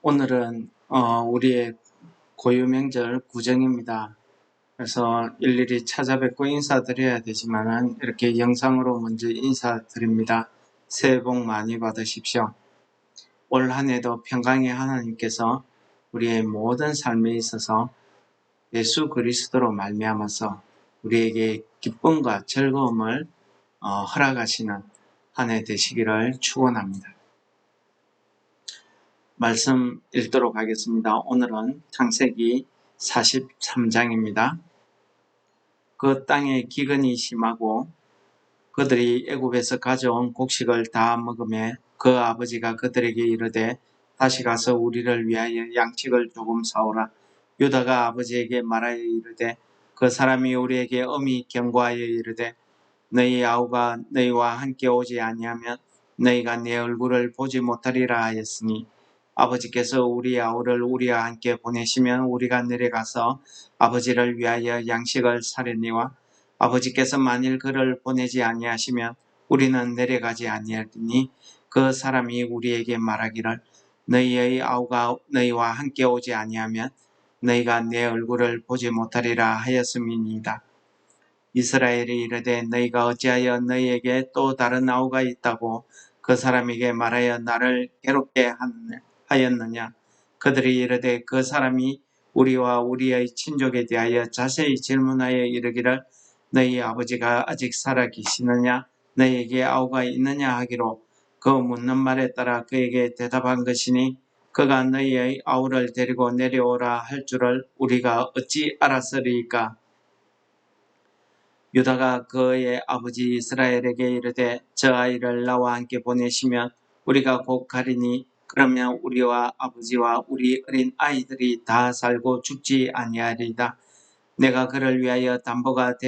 오늘은 우리의 고유 명절 구정입니다. 그래서 일일이 찾아뵙고 인사드려야 되지만은 이렇게 영상으로 먼저 인사드립니다. 새해 복 많이 받으십시오. 올 한 해도 평강의 하나님께서 우리의 모든 삶에 있어서 예수 그리스도로 말미암아서 우리에게 기쁨과 즐거움을 허락하시는 한 해 되시기를 축원합니다. 말씀 읽도록 하겠습니다. 오늘은 창세기 43장입니다. 그 땅에 기근이 심하고 그들이 애굽에서 가져온 곡식을 다 먹으며 그 아버지가 그들에게 이르되 다시 가서 우리를 위하여 양식을 조금 사오라. 유다가 아버지에게 말하여 이르되 그 사람이 우리에게 엄히 경고하여 이르되 너희 아우가 너희와 함께 오지 아니하면 너희가 내 얼굴을 보지 못하리라 하였으니 아버지께서 우리 아우를 우리와 함께 보내시면 우리가 내려가서 아버지를 위하여 양식을 사려니와 아버지께서 만일 그를 보내지 아니하시면 우리는 내려가지 아니하리니 그 사람이 우리에게 말하기를 너희의 아우가 너희와 함께 오지 아니하면 너희가 내 얼굴을 보지 못하리라 하였음이니이다. 이스라엘이 이르되 너희가 어찌하여 너희에게 또 다른 아우가 있다고 그 사람에게 말하여 나를 괴롭게 하였느냐. 그들이 이르되 그 사람이 우리와 우리의 친족에 대하여 자세히 질문하여 이르기를 너희 아버지가 아직 살아 계시느냐 너희에게 아우가 있느냐 하기로 그 묻는 말에 따라 그에게 대답한 것이니 그가 너희의 아우를 데리고 내려오라 할 줄을 우리가 어찌 알았으리이까. 유다가 그의 아버지 이스라엘에게 이르되 저 아이를 나와 함께 보내시면 우리가 곧 가리니 그러면 우리와 아버지와 우리 어린 아이들이 다 살고 죽지 아니하리이다. 내가 그를 위하여 담보가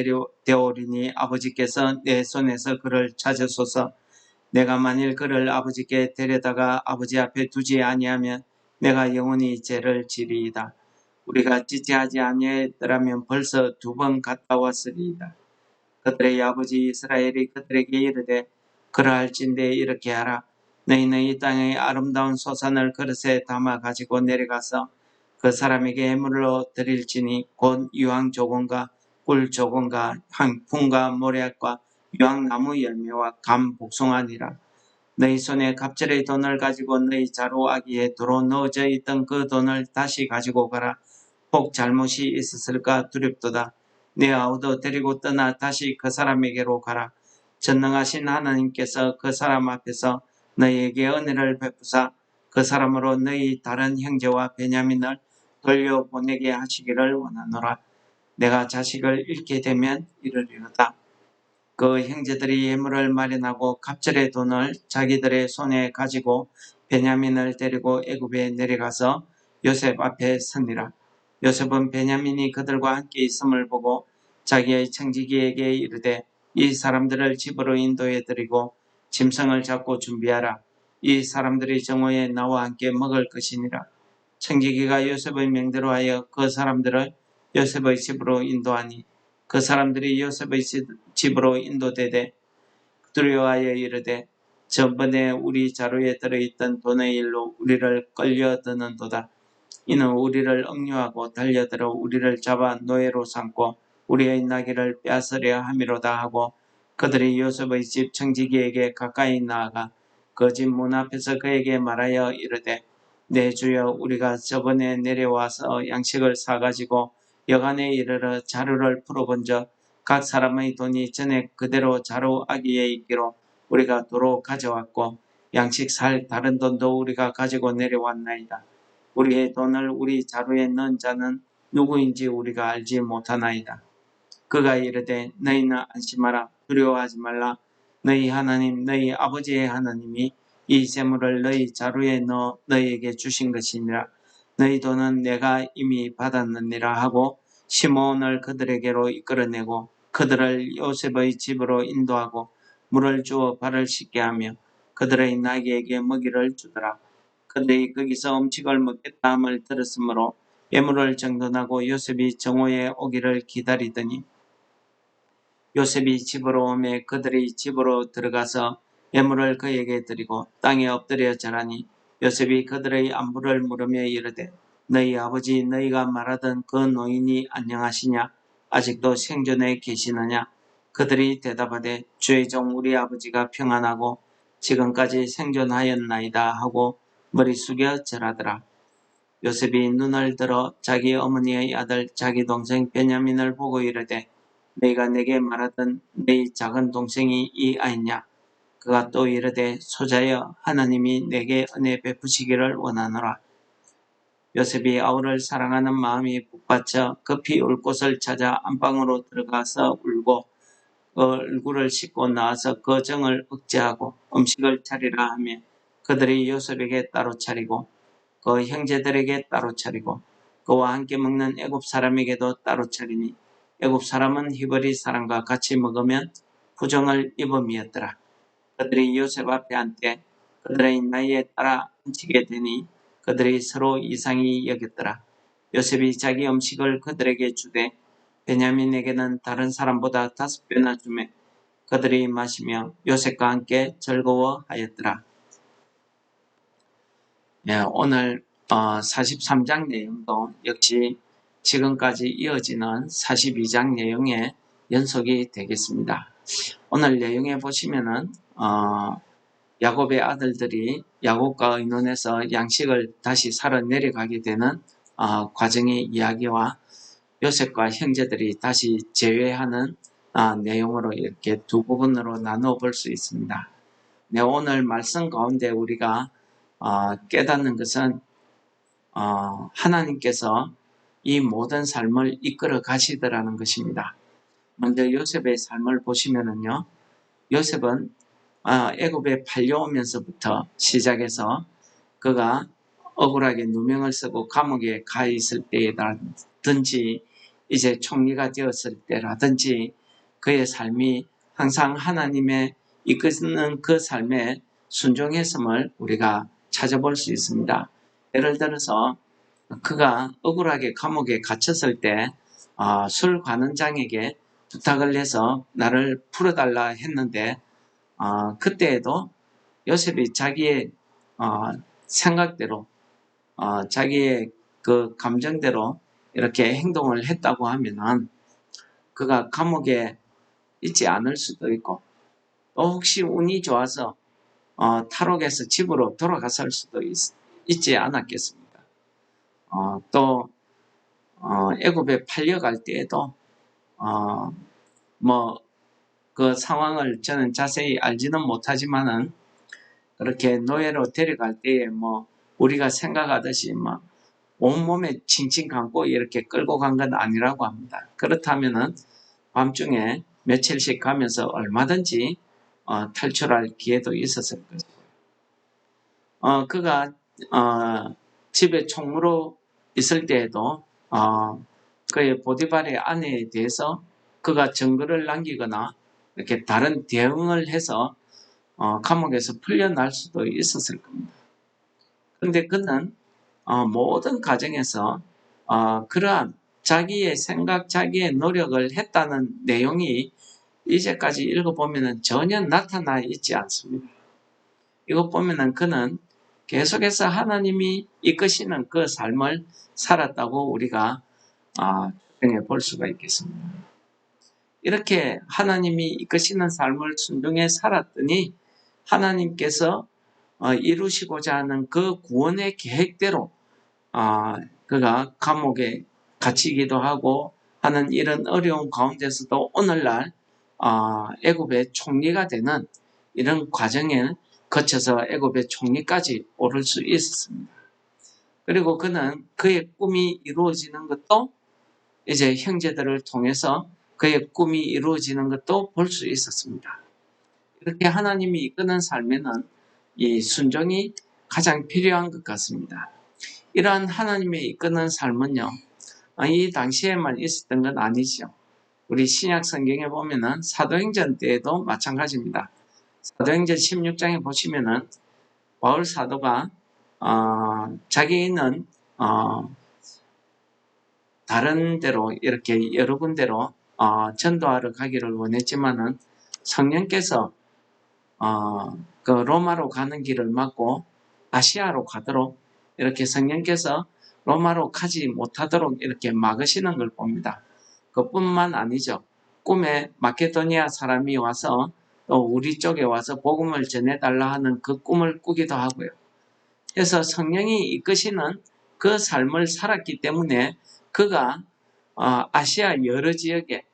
되오리니 아버지께서 내 손에서 그를 찾으소서. 내가 만일 그를 아버지께 데려다가 아버지 앞에 두지 아니하면 내가 영원히 죄를 지리이다. 우리가 지체하지 아니하였더라면 벌써 2번 갔다 왔으리이다. 그들의 아버지 이스라엘이 그들에게 이르되 그러할진대 이렇게 하라. 너희는 이 땅의 아름다운 소산을 그릇에 담아 가지고 내려가서 그 사람에게 예물로 드릴지니 곧 유황조공과 꿀조공과 향품과 모략과 유황나무 열매와 감 복숭아니라. 너희 손에 갑절의 돈을 가지고 너희 자루 아기에 도로 넣어져 있던 그 돈을 다시 가지고 가라. 혹 잘못이 있었을까 두렵도다. 내 아우도 데리고 떠나 다시 그 사람에게로 가라. 전능하신 하나님께서 그 사람 앞에서 너희에게 은혜를 베푸사 그 사람으로 너희 다른 형제와 베냐민을 돌려보내게 하시기를 원하노라. 내가 자식을 잃게 되면 이르리로다. 그 형제들이 예물을 마련하고 갑절의 돈을 자기들의 손에 가지고 베냐민을 데리고 애굽에 내려가서 요셉 앞에 서니라. 요셉은 베냐민이 그들과 함께 있음을 보고 자기의 청지기에게 이르되 이 사람들을 집으로 인도해 드리고 짐승을 잡고 준비하라. 이 사람들이 정오에 나와 함께 먹을 것이니라. 청지기가 요셉의 명대로 하여 그 사람들을 요셉의 집으로 인도하니 그 사람들이 요셉의 집으로 인도되되 두려워하여 이르되 전번에 우리 자루에 들어있던 돈의 일로 우리를 끌려드는도다. 이는 우리를 억류하고 달려들어 우리를 잡아 노예로 삼고 우리의 나귀를 빼앗으려 함이로다 하고 그들이 요셉의 집 청지기에게 가까이 나아가 그 집 문 앞에서 그에게 말하여 이르되 내 주여 우리가 저번에 내려와서 양식을 사가지고 여간에 이르러 자루를 풀어본즉 각 사람의 돈이 전에 그대로 자루 아기에 있기로 우리가 도로 가져왔고 양식 살 다른 돈도 우리가 가지고 내려왔나이다. 우리의 돈을 우리 자루에 넣은 자는 누구인지 우리가 알지 못하나이다. 그가 이르되 너희는 안심하라. 두려워하지 말라. 너희 하나님 너희 아버지의 하나님이 이 재물을 너희 자루에 넣어 너희에게 주신 것이니라. 너희 돈은 내가 이미 받았느니라 하고 시몬을 그들에게로 이끌어내고 그들을 요셉의 집으로 인도하고 물을 주어 발을 씻게 하며 그들의 나귀에게 먹이를 주더라. 그들이 거기서 음식을 먹겠다 함을 들었으므로 예물을 정돈하고 요셉이 정오에 오기를 기다리더니 요셉이 집으로 오매 그들이 집으로 들어가서 예물을 그에게 드리고 땅에 엎드려 절하니 요셉이 그들의 안부를 물으며 이르되 너희 아버지 너희가 말하던 그 노인이 안녕하시냐? 아직도 생존해 계시느냐? 그들이 대답하되 주의 종 우리 아버지가 평안하고 지금까지 생존하였나이다 하고 머리 숙여 절하더라. 요셉이 눈을 들어 자기 어머니의 아들 자기 동생 베냐민을 보고 이르되 너희가 내게 말하던 네 작은 동생이 이 아이냐? 그가 또 이르되 소자여 하나님이 내게 은혜 베푸시기를 원하노라. 요셉이 아우를 사랑하는 마음이 북받쳐 급히 울 곳을 찾아 안방으로 들어가서 울고 그 얼굴을 씻고 나와서 그 정을 억제하고 음식을 차리라 하며 그들이 요셉에게 따로 차리고 그 형제들에게 따로 차리고 그와 함께 먹는 애굽 사람에게도 따로 차리니 애굽 사람은 히브리 사람과 같이 먹으면 부정을 입음이었더라. 그들이 요셉 앞에 앉되 그들의 나이에 따라 앉히게 되니 그들이 서로 이상히 여겼더라. 요셉이 자기 음식을 그들에게 주되 베냐민에게는 다른 사람보다 5배나 주매 그들이 마시며 요셉과 함께 즐거워하였더라. 오늘 43장 내용도 역시 지금까지 이어지는 42장 내용의 연속이 되겠습니다. 오늘 내용에 보시면은 야곱의 아들들이 야곱과 의논해서 양식을 다시 사러 내려가게 되는 과정의 이야기와 요셉과 형제들이 다시 재회하는 내용으로 이렇게 두 부분으로 나누어 볼 수 있습니다. 오늘 말씀 가운데 우리가 깨닫는 것은 하나님께서 이 모든 삶을 이끌어 가시더라는 것입니다. 먼저 요셉의 삶을 보시면은요, 요셉은 애굽에 팔려오면서부터 시작해서 그가 억울하게 누명을 쓰고 감옥에 가 있을 때라든지 이제 총리가 되었을 때라든지 그의 삶이 항상 하나님의 이끄는 그 삶에 순종했음을 우리가 찾아볼 수 있습니다. 예를 들어서 그가 억울하게 감옥에 갇혔을 때 술 관원장에게 부탁을 해서 나를 풀어달라 했는데 그때에도 요셉이 자기의 생각대로 자기의 그 감정대로 이렇게 행동을 했다고 하면은 그가 감옥에 있지 않을 수도 있고 또 혹시 운이 좋아서 탈옥해서 집으로 돌아갔을 수도 있지 않았겠습니까? 또 애굽에 팔려갈 때에도 뭐 그 상황을 저는 자세히 알지는 못하지만은 그렇게 노예로 데려갈 때에 뭐 우리가 생각하듯이 막 온몸에 칭칭 감고 이렇게 끌고 간 건 아니라고 합니다. 그렇다면은 밤중에 며칠씩 가면서 얼마든지 탈출할 기회도 있었을 것이고요. 그가 집에 총무로 있을 때에도 그의 보디발의 아내에 대해서 그가 증거를 남기거나 이렇게 다른 대응을 해서 감옥에서 풀려날 수도 있었을 겁니다. 그런데 그는 모든 가정에서 그러한 자기의 생각, 자기의 노력을 했다는 내용이 이제까지 읽어보면 전혀 나타나 있지 않습니다. 이것 보면 그는 계속해서 하나님이 이끄시는 그 삶을 살았다고 우리가 추정해 볼 수가 있겠습니다. 이렇게 하나님이 이끄시는 삶을 순종해 살았더니 하나님께서 이루시고자 하는 그 구원의 계획대로 그가 감옥에 갇히기도 하고 하는 이런 어려운 가운데서도 오늘날 애굽의 총리가 되는 이런 과정을 거쳐서 애굽의 총리까지 오를 수 있었습니다. 그리고 그는 그의 꿈이 이루어지는 것도 이제 형제들을 통해서 그의 꿈이 이루어지는 것도 볼 수 있었습니다. 이렇게 하나님이 이끄는 삶에는 이 순종이 가장 필요한 것 같습니다. 이러한 하나님의 이끄는 삶은요, 이 당시에만 있었던 건 아니죠. 우리 신약 성경에 보면은 사도행전 때에도 마찬가지입니다. 사도행전 16장에 보시면은 바울 사도가 자기는 다른 데로 이렇게 여러 군데로 전도하러 가기를 원했지만은 성령께서 그 로마로 가는 길을 막고 아시아로 가도록 이렇게 성령께서 로마로 가지 못하도록 이렇게 막으시는 걸 봅니다. 그뿐만 아니죠. 꿈에 마케도니아 사람이 와서 또 우리 쪽에 와서 복음을 전해달라 하는 그 꿈을 꾸기도 하고요. 그래서 성령이 이끄시는 그 삶을 살았기 때문에 그가 아시아 여러 지역에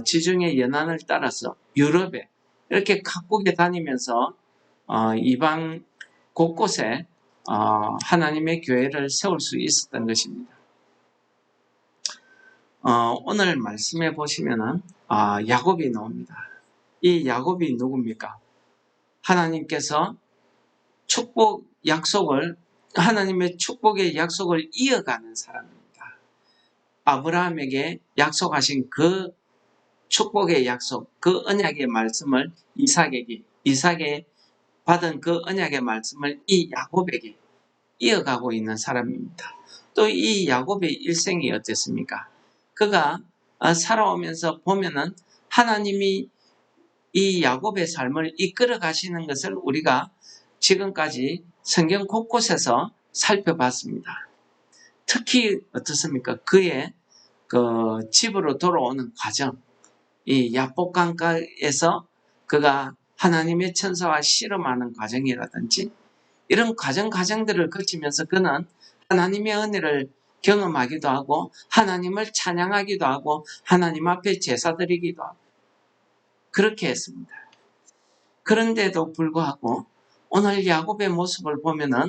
지중해 연안을 따라서 유럽에 이렇게 각국에 다니면서 이방 곳곳에 하나님의 교회를 세울 수 있었던 것입니다. 오늘 말씀해 보시면은 야곱이 나옵니다. 이 야곱이 누굽니까? 하나님께서 하나님의 축복의 약속을 이어가는 사람입니다. 아브라함에게 약속하신 그 축복의 약속, 그 언약의 말씀을 이삭에 받은 그 언약의 말씀을 이 야곱에게 이어가고 있는 사람입니다. 또 이 야곱의 일생이 어땠습니까? 그가 살아오면서 보면은 하나님이 이 야곱의 삶을 이끌어 가시는 것을 우리가 지금까지 성경 곳곳에서 살펴봤습니다. 특히 어떻습니까? 그의 그 집으로 돌아오는 과정, 이 야복강가에서 그가 하나님의 천사와 씨름하는 과정이라든지 이런 과정들을 거치면서 그는 하나님의 은혜를 경험하기도 하고 하나님을 찬양하기도 하고 하나님 앞에 제사드리기도 하고 그렇게 했습니다. 그런데도 불구하고 오늘 야곱의 모습을 보면은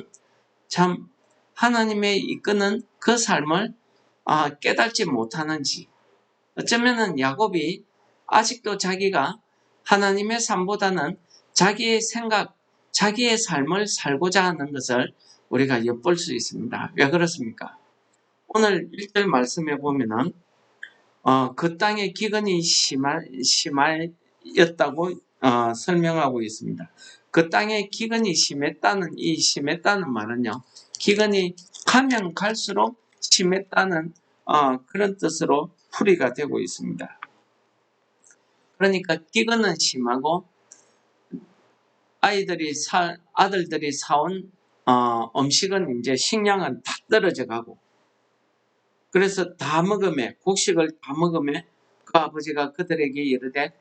참 하나님의 이끄는 그 삶을 깨닫지 못하는지 어쩌면은 야곱이 아직도 자기가 하나님의 삶보다는 자기의 생각, 자기의 삶을 살고자 하는 것을 우리가 엿볼 수 있습니다. 왜 그렇습니까? 오늘 1절 말씀에 보면은 그 땅의 기근이 심하였다고 설명하고 있습니다. 그 땅의 기근이 심했다는 말은요. 기근이 가면 갈수록 심했다는 그런 뜻으로 풀이가 되고 있습니다. 그러니까 기근은 심하고 아들들이 사온 음식은 이제 식량은 다 떨어져 가고 그래서 곡식을 다 먹음에 그 아버지가 그들에게 이르되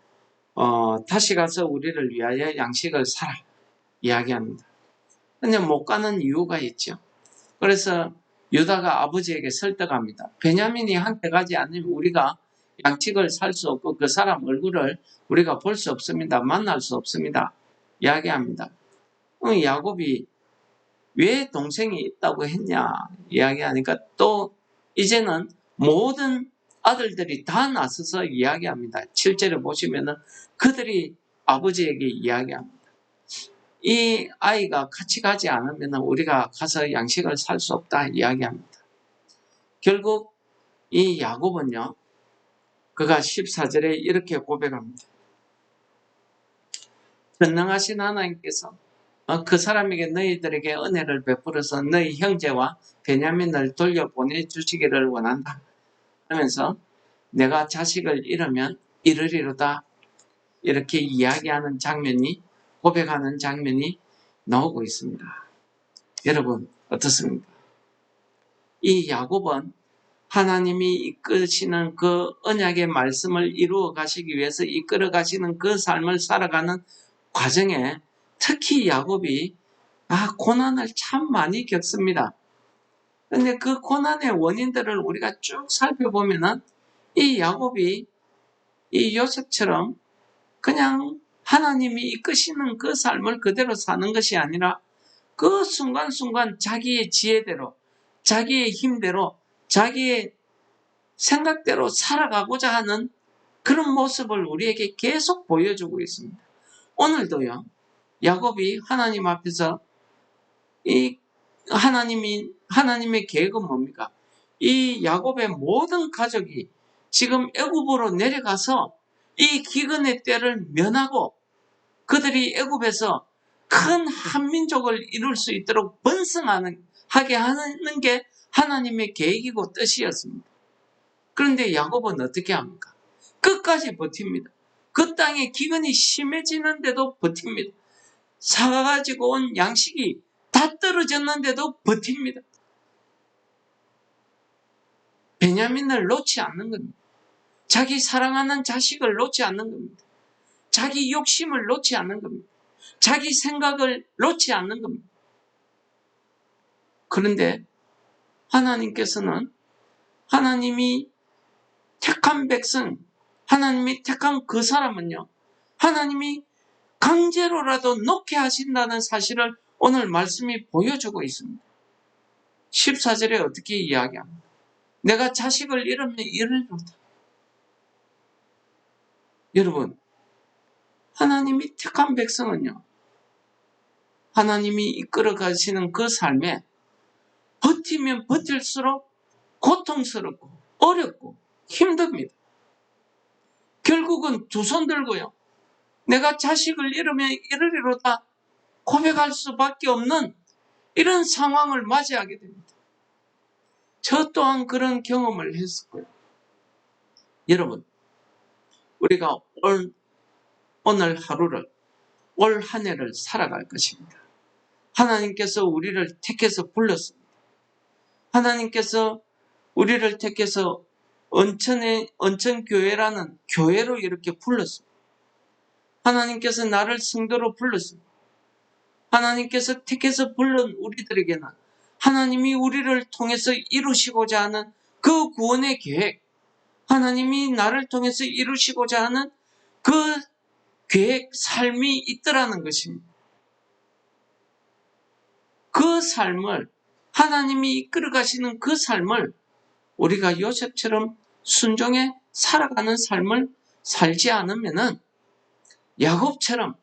다시 가서 우리를 위하여 양식을 사라 이야기합니다. 근데 못 가는 이유가 있죠. 그래서 유다가 아버지에게 설득합니다. 베냐민이 한테 가지 않으면 우리가 양식을 살 수 없고 그 사람 얼굴을 우리가 볼 수 없습니다. 만날 수 없습니다. 이야기합니다. 야곱이 왜 동생이 있다고 했냐 이야기하니까 또 이제는 모든 아들들이 다 나서서 이야기합니다. 7절에 보시면은 그들이 아버지에게 이야기합니다. 이 아이가 같이 가지 않으면 우리가 가서 양식을 살 수 없다 이야기합니다. 결국 이 야곱은요. 그가 14절에 이렇게 고백합니다. 전능하신 하나님께서 그 사람에게 너희들에게 은혜를 베풀어서 너희 형제와 베냐민을 돌려보내 주시기를 원한다 하면서 내가 자식을 잃으면 이르리로다 이렇게 이야기하는 장면이 고백하는 장면이 나오고 있습니다. 여러분 어떻습니까? 이 야곱은 하나님이 이끄시는 그 언약의 말씀을 이루어 가시기 위해서 이끌어 가시는 그 삶을 살아가는 과정에 특히 야곱이 고난을 참 많이 겪습니다. 그런데 그 고난의 원인들을 우리가 쭉 살펴보면은 이 야곱이 이 요셉처럼 그냥 하나님이 이끄시는 그 삶을 그대로 사는 것이 아니라 그 순간순간 자기의 지혜대로 자기의 힘대로 자기의 생각대로 살아가고자 하는 그런 모습을 우리에게 계속 보여주고 있습니다. 오늘도요. 야곱이 하나님 앞에서 이 하나님의 계획은 뭡니까? 이 야곱의 모든 가족이 지금 애굽으로 내려가서 이 기근의 때를 면하고 그들이 애굽에서 큰 한민족을 이룰 수 있도록 번성하게 하는 게 하나님의 계획이고 뜻이었습니다. 그런데 야곱은 어떻게 합니까? 끝까지 버팁니다. 그 땅에 기근이 심해지는데도 버팁니다. 사가지고 온 양식이 다 떨어졌는데도 버팁니다. 베냐민을 놓지 않는 겁니다. 자기 사랑하는 자식을 놓지 않는 겁니다. 자기 욕심을 놓지 않는 겁니다. 자기 생각을 놓지 않는 겁니다. 그런데 하나님께서는 하나님이 택한 백성, 하나님이 택한 그 사람은요, 하나님이 강제로라도 놓게 하신다는 사실을 오늘 말씀이 보여주고 있습니다. 14절에 어떻게 이야기합니다. 내가 자식을 잃으면 이르리로다. 여러분, 하나님이 택한 백성은요, 하나님이 이끌어 가시는 그 삶에 버티면 버틸수록 고통스럽고 어렵고 힘듭니다. 결국은 두 손 들고요, 내가 자식을 잃으면 이르리로다 고백할 수밖에 없는 이런 상황을 맞이하게 됩니다. 저 또한 그런 경험을 했었고요. 여러분, 우리가 오늘 하루를, 올 한 해를 살아갈 것입니다. 하나님께서 우리를 택해서 불렀습니다. 하나님께서 우리를 택해서 언천교회라는 교회로 이렇게 불렀습니다. 하나님께서 나를 성도로 불렀습니다. 하나님께서 택해서 불른 우리들에게는 하나님이 우리를 통해서 이루시고자 하는 그 구원의 계획, 하나님이 나를 통해서 이루시고자 하는 그 계획, 삶이 있더라는 것입니다. 그 삶을, 하나님이 이끌어 가시는 그 삶을 우리가 요셉처럼 순종해 살아가는 삶을 살지 않으면은 야곱처럼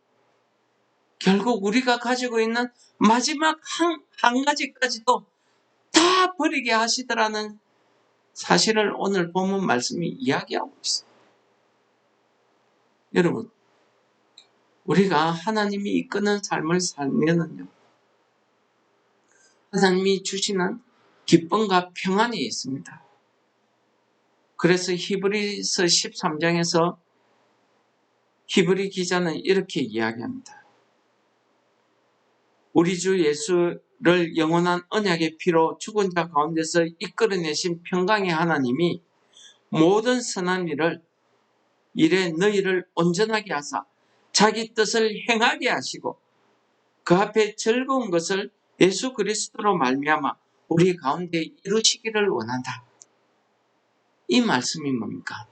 결국 우리가 가지고 있는 마지막 한 가지까지도 다 버리게 하시더라는 사실을 오늘 본문 말씀이 이야기하고 있습니다. 여러분, 우리가 하나님이 이끄는 삶을 살면은요, 하나님이 주시는 기쁨과 평안이 있습니다. 그래서 히브리서 13장에서 히브리 기자는 이렇게 이야기합니다. 우리 주 예수를 영원한 언약의 피로 죽은 자 가운데서 이끌어내신 평강의 하나님이 모든 선한 일에 너희를 온전하게 하사 자기 뜻을 행하게 하시고 그 앞에 즐거운 것을 예수 그리스도로 말미암아 우리 가운데 이루시기를 원한다. 이 말씀이 뭡니까?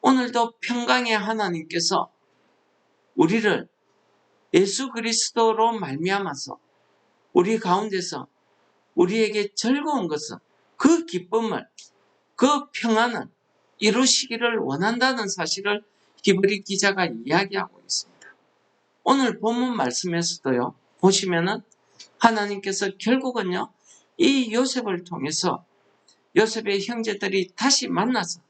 오늘도 평강의 하나님께서 우리를 예수 그리스도로 말미암아서 우리 가운데서 우리에게 즐거운 것은 그 기쁨을, 그 평안을 이루시기를 원한다는 사실을 히브리 기자가 이야기하고 있습니다. 오늘 본문 말씀에서도요, 보시면은 하나님께서 결국은요, 이 요셉을 통해서 요셉의 형제들이 다시 만나서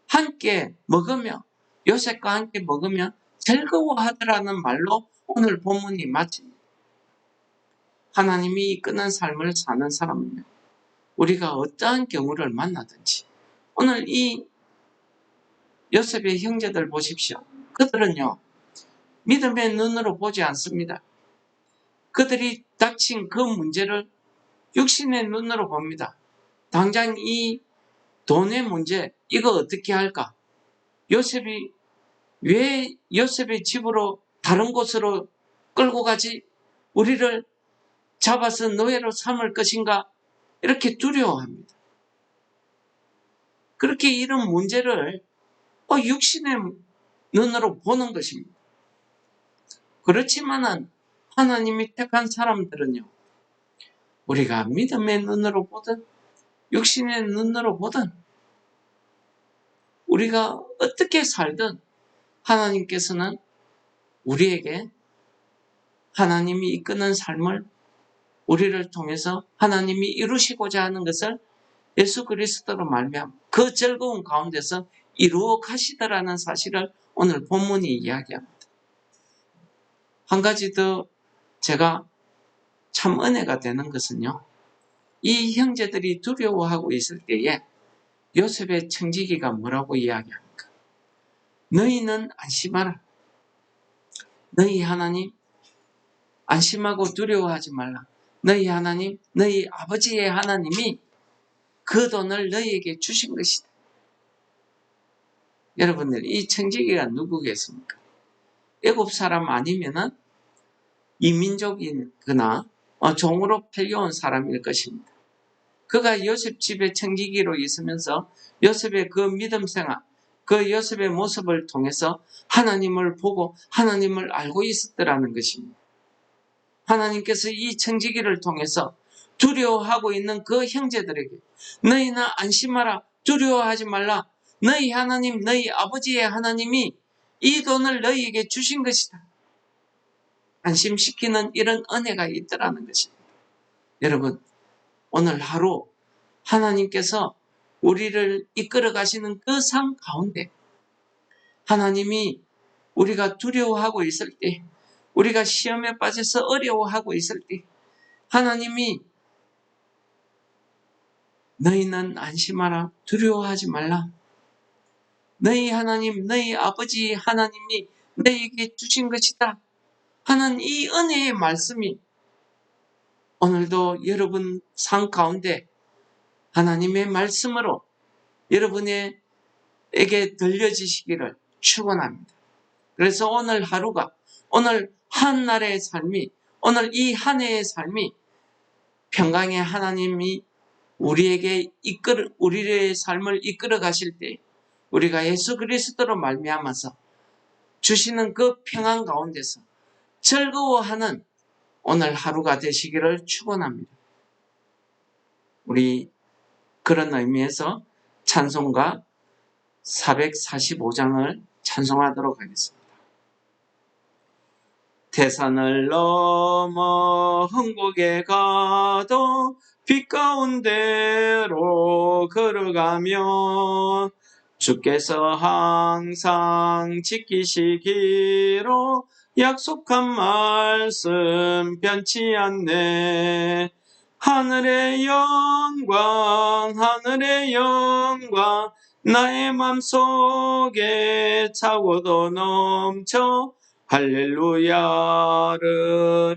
함께 먹으며, 요셉과 함께 먹으며 즐거워하더라는 말로 오늘 본문이 마칩니다. 하나님이 이끄는 삶을 사는 사람은요, 우리가 어떠한 경우를 만나든지, 오늘 이 요셉의 형제들 보십시오. 그들은요, 믿음의 눈으로 보지 않습니다. 그들이 닥친 그 문제를 육신의 눈으로 봅니다. 당장 이 돈의 문제, 이거 어떻게 할까? 요셉이 왜 요셉의 집으로 다른 곳으로 끌고 가지? 우리를 잡아서 노예로 삼을 것인가? 이렇게 두려워합니다. 그렇게 이런 문제를 육신의 눈으로 보는 것입니다. 그렇지만은 하나님이 택한 사람들은요, 우리가 믿음의 눈으로 보든 육신의 눈으로 보든 우리가 어떻게 살든 하나님께서는 우리에게 하나님이 이끄는 삶을 우리를 통해서 하나님이 이루시고자 하는 것을 예수 그리스도로 말미암아 그 즐거운 가운데서 이루어 가시더라는 사실을 오늘 본문이 이야기합니다. 한 가지 더 제가 참 은혜가 되는 것은요, 이 형제들이 두려워하고 있을 때에 요셉의 청지기가 뭐라고 이야기합니까? 너희는 안심하라. 너희 하나님, 안심하고 두려워하지 말라. 너희 하나님, 너희 아버지의 하나님이 그 돈을 너희에게 주신 것이다. 여러분들, 이 청지기가 누구겠습니까? 애굽 사람 아니면은 이민족이거나 종으로 팔려온 사람일 것입니다. 그가 요셉 집에 청지기로 있으면서 요셉의 그 믿음 생활, 그 요셉의 모습을 통해서 하나님을 보고 하나님을 알고 있었더라는 것입니다. 하나님께서 이 청지기를 통해서 두려워하고 있는 그 형제들에게 너희는 안심하라, 두려워하지 말라. 너희 하나님, 너희 아버지의 하나님이 이 돈을 너희에게 주신 것이다. 안심시키는 이런 은혜가 있더라는 것입니다. 여러분, 오늘 하루 하나님께서 우리를 이끌어 가시는 그 삶 가운데 하나님이 우리가 두려워하고 있을 때, 우리가 시험에 빠져서 어려워하고 있을 때 하나님이 너희는 안심하라, 두려워하지 말라. 너희 하나님, 너희 아버지 하나님이 너희에게 주신 것이다 하는 이 은혜의 말씀이 오늘도 여러분 삶 가운데 하나님의 말씀으로 여러분에게 들려지시기를 축원합니다. 그래서 오늘 하루가, 오늘 한 날의 삶이, 오늘 이 한 해의 삶이 평강의 하나님이 우리의 삶을 이끌어 가실 때 우리가 예수 그리스도로 말미암아서 주시는 그 평안 가운데서 즐거워하는 오늘 하루가 되시기를 축원합니다. 우리 그런 의미에서 찬송가 445장을 찬송하도록 하겠습니다. 태산을 넘어 흥국에 가도 빛 가운데로 걸어가면 주께서 항상 지키시기로 약속한 말씀 변치 않네. 하늘의 영광, 하늘의 영광, 나의 맘속에 차고도 넘쳐 할렐루야를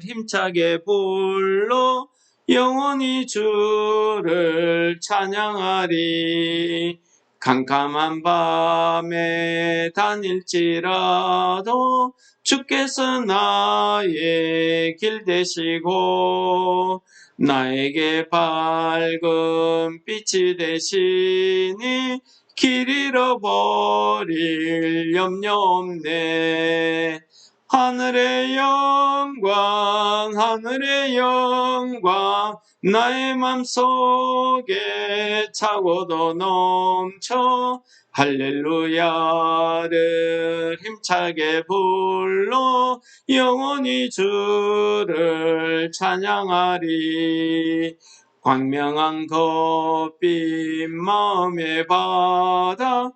힘차게 불러 영원히 주를 찬양하리. 캄캄한 밤에 다닐지라도 주께서 나의 길 되시고 나에게 밝은 빛이 되시니 길 잃어버릴 염려 없네. 하늘의 영광, 하늘의 영광, 나의 맘속에 차고도 넘쳐 할렐루야를 힘차게 불러 영원히 주를 찬양하리. 광명한 것빛 마음의 바다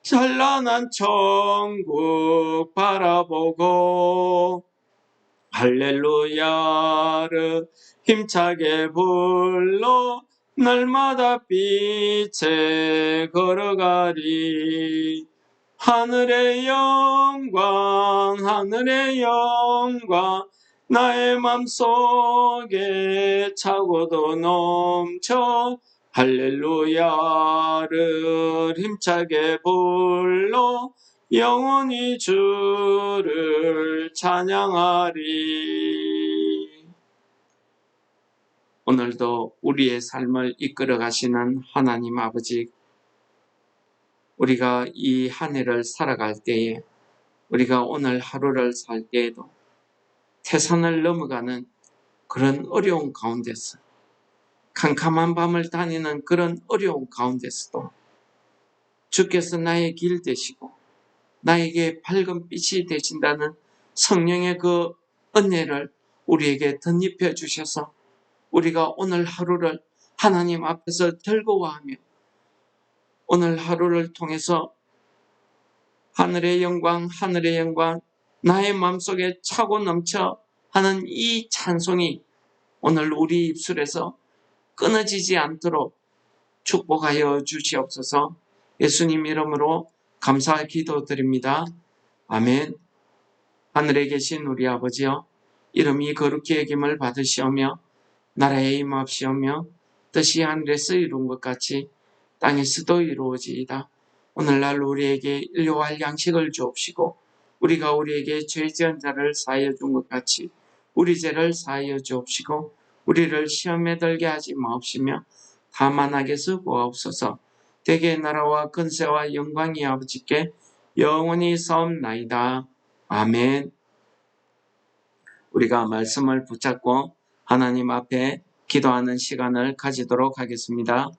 찬란한 천국 바라보고 할렐루야를 힘차게 불러 날마다 빛에 걸어가리. 하늘의 영광, 하늘의 영광, 나의 맘속에 차고도 넘쳐 할렐루야를 힘차게 불러 영원히 주를 찬양하리. 오늘도 우리의 삶을 이끌어 가시는 하나님 아버지, 우리가 이 한 해를 살아갈 때에, 우리가 오늘 하루를 살 때에도 태산을 넘어가는 그런 어려운 가운데서, 캄캄한 밤을 다니는 그런 어려운 가운데서도 주께서 나의 길 되시고 나에게 밝은 빛이 되신다는 성령의 그 은혜를 우리에게 덧입혀 주셔서 우리가 오늘 하루를 하나님 앞에서 즐거워하며 오늘 하루를 통해서 하늘의 영광, 하늘의 영광, 나의 마음속에 차고 넘쳐 하는 이 찬송이 오늘 우리 입술에서 끊어지지 않도록 축복하여 주시옵소서. 예수님 이름으로 감사 기도드립니다. 아멘. 하늘에 계신 우리 아버지여, 이름이 거룩히 여김을 받으시오며 나라에 임합시오며 뜻이 하늘에서 이룬 것 같이 땅에서도 이루어지이다. 오늘날 우리에게 일용할 양식을 주옵시고 우리가 우리에게 죄 지은 자를 사하여 준 것 같이 우리 죄를 사하여 주옵시고 우리를 시험에 들게 하지 마옵시며 다만 악에서 구하옵소서. 대개의 나라와 근세와 영광이 아버지께 영원히 사옵나이다. 아멘. 우리가 말씀을 붙잡고 하나님 앞에 기도하는 시간을 가지도록 하겠습니다.